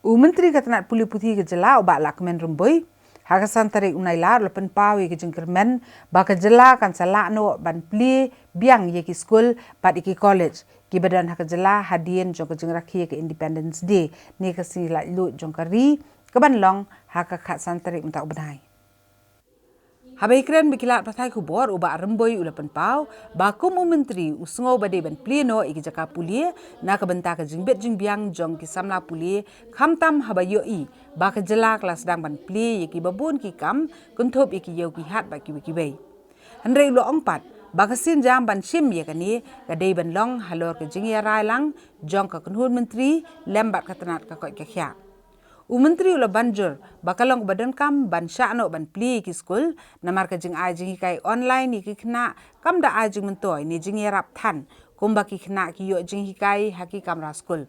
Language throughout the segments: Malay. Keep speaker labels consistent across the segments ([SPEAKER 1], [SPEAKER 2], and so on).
[SPEAKER 1] Menteri Katanat Puli Putih ke jela ubak la kemen rumbui. Hakasan tarik unai la lepen pawi ke jengkermen baka jela kan salak no ban pli biang ye ki school pat iki college. Ki badan hak jela hadien jong ke jengrakhi ke Independence Day ni ke si la lu jong kari ke ban long hakakat santarik unta ubnai. Habai keren bikilat patai kubor ubak remboi ulapan pau bakum menteri usngo badai ban pleno iki jaka pulie na kebenta ke jingbet jingbiang jong ki samla pulie khamtam habayoi baka jela kelas dang ban plie iki babun ki kam kuntop iki yau ki hat baki wiki bai handrei lo ongpat baka sin jam ban shim ye kani gadai ban long halor ke jingya rai lang jong ka kunhun menteri lembat katanat ka koi kya Menteri ula banjur bakalong badan kam ban syakno ban pli ki skul namar ka jing ai jing kai online ni ki kena kam da ai jing mentoi ni jing yarap than kumba ki kena ki yo jing kai haki kamra skul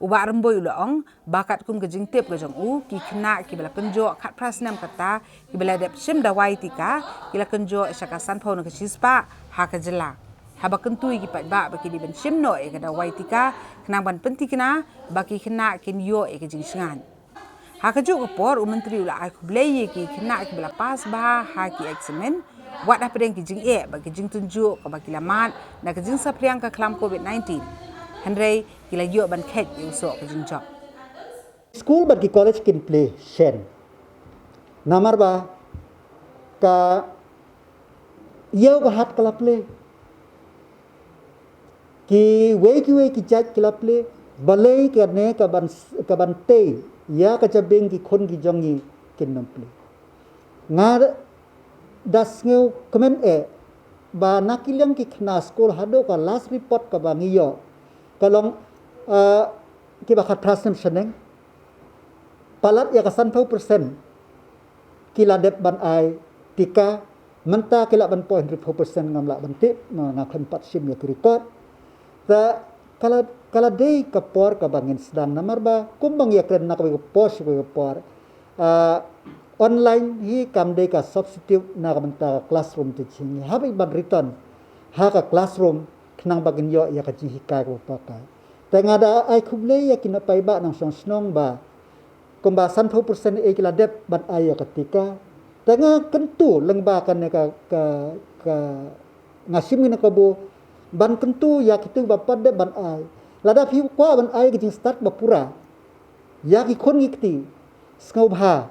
[SPEAKER 1] uba remboi ula ong bakat kum ke jing tip ke jong ki kena ki bala kenjo khat prasnam kata ki bala dep sim da wai tika ki la kenjo syaka sanpau na ke sispa ha ka jela haba kentui ki pat ba baki di ben sim no e kada wai tika kenang ban penti kena baki kena kin yo e ke jing singan ha ka ju por menteri ula ai kublei ki kena ki bala pas ba ha ki examen wat dah pedeng ki jing e bagi jing tunjuk ka baki lamat na ke jing sapriang ka klam covid-19 handrei kila yo ban khet yu so ke jing job
[SPEAKER 2] school bagi college kin play shen namar ba ka yo ka hat kala play ki we ki jaj kala play balai ka ne ka ban te ya ka jabeng ki khon ki jongi kin nom play ngar das ngeu kemen e ba nakilang ki khna school hado ka last report ka ba ngiyo kalong ki ba khat prasem seneng palat ya ka 100% kila dep ban ai tika menta kila ban 0.4% ngamla ban tip ngakhan 4 sim ya record ta kala day ka por ka bangin sedang namar ba kumbang ya kren nak ko post ko por online hi kam day ka substitute na kamenta classroom teaching habi ban return ha ka classroom khnang bagin yo ya ka ji hika ko paka tengada ai khuble ya kinapai ba nang song snong ba kumba 100% e kila dep ban ai ya ketika tengah kentu lengba kan ka ngasim ni ka bo ban kentu ya kitu bapak de ban ai lada fi kwa ban ai ki start bapura ya ki khon ngikti skau bha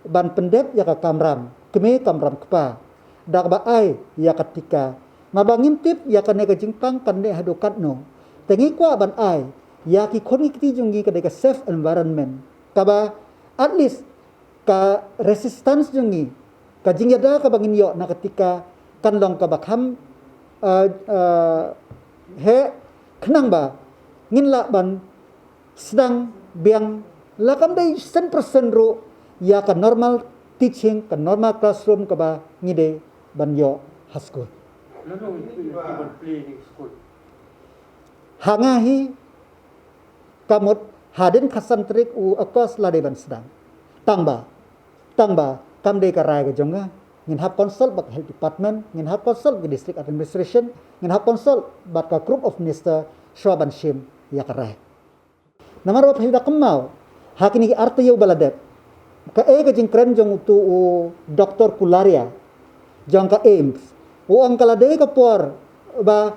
[SPEAKER 2] ban pendep ya ka kamram keme kamram kpa dak ba ai ya ketika ngabangin tip ya ka ne ka jingpang kan ne hadokat no tengi kwa ban ai ya ki khon ngikti jungi ka de ka safe environment kaba at least ka resistance jungi ka jingyada ka bangin yo na ketika kan long ka bakham he kenang ba ngin la ban sedang biang lakam dai 100% ro ya ka normal teaching ka normal classroom ka ba ngide ban yo haskul hangahi kamut haden khasan trik u akos la de ban sedang tangba kam de ka rai ga jonga ngin hap consult bak health department ngin hap consult ke district administration ngin hap consult bak ka group of minister shwaban shim ya karai namar ba phida kamau hakini arta yo baladep ka e ka jing kren jong tu dr kularia jong ka aims o ang kala de ka por ba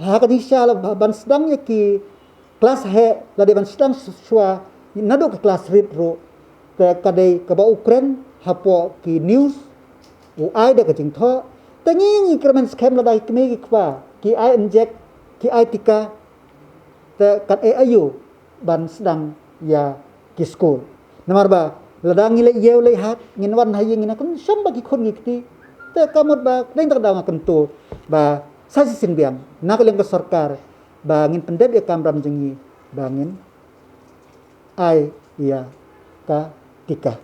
[SPEAKER 2] hakani shala ban sedang ya ki kelas he la de ban sedang shwa nado ka kelas read ro ka de ka ba ukren hapo ki news u ai de ka jing tho tangi ni kremen scam la dai kme ki kwa ki ai inject ki ai tika te kat e ayu ban sedang ya ki school namar ba ladang ile yeu le hat ngin wan hayi ngina kun som ba ki khon ngikti te kamot ba deng tak daw ngakentu ba sasi sin biam nakaleng ka sarkar ba ngin pendep ya kamram jengi bangin ai ya ka tika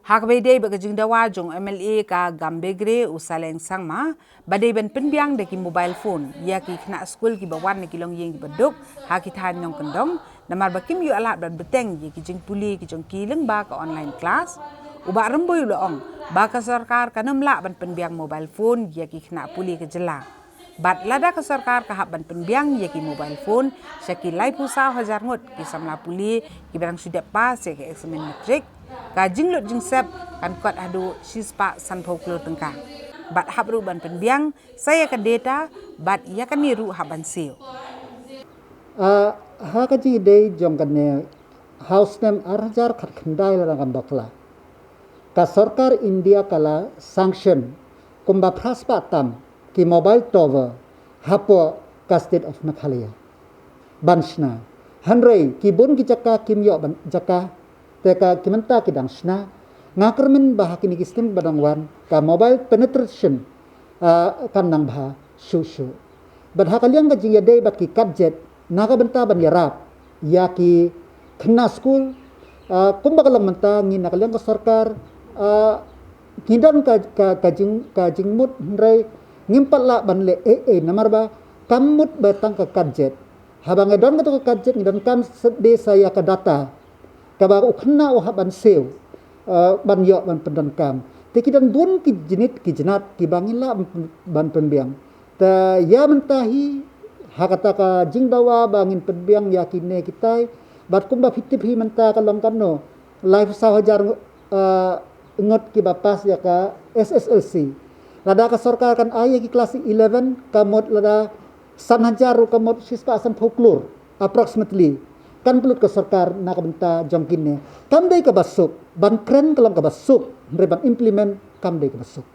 [SPEAKER 1] Hakbai day bagajing dawa jong MLA ka Gambegre usaleng sangma badai ban penbiang deki mobile phone ya ki kena school ki bawan ki long yeng ki baduk ha ki than nyong kendong namar bakim yu alat ban beteng ye ki jing puli ki jong ki leng ba ka online class uba remboy lo ong ba ka sarkar kanam la ban penbiang mobile phone ya ki kena puli ke jela Bat lada ke sarkar kahap ban penbiang ye ki mobile phone syaki lai pusau hajar ngot ki samla puli ki barang sudah pas ye ki eksamen matrik ka jinglut jingsep kan kot adu sispa san folklore tengkang. Bat habru ban penbiang saya ke data bat ia kan niru haban seo.
[SPEAKER 2] Ha kaji day jong kan ne house name arjar khat khandai la kan dokla. Ka sarkar India kala sanction kumba praspa tam ki mobile tower hapo ka state of Meghalaya. Banshna hanrei ki bun ki jaka kimyo ban jaka teka kimenta ki dangshna ngakermen bahakini ki stem badangwan ka mobile penetration kan nang bha shushu. Badhakaliang ka jingya day bat ki kadjet naga benta ban yarap ya ki kena school kumba kalam menta ngi nakaliang ka sarkar kidan ka jingmut rai ngimpat la ban le namar ba kamut batang ka kadjet habang edon ka kadjet ngidan kan sede saya ka data ka ba ukna o haban seo ban yo ban pendan kam te kidan bun ki jinit ki jinat ki bangila ban pembiang ta ya mentahi hakata ka jingdawa bangin penbiang yakine kitai bat kumba fitip hi menta kalong kanno life sahajar ngot ki bapas ya ka SSLC lada ka sarkar kan ayah ki kelas 11 kamot lada sanhajar kamot sispa asan folklore approximately kan pelut ka sarkar na kabenta jongkine kamdai ka basuk ban kren kalam ka basuk ban implement kamdai ka basuk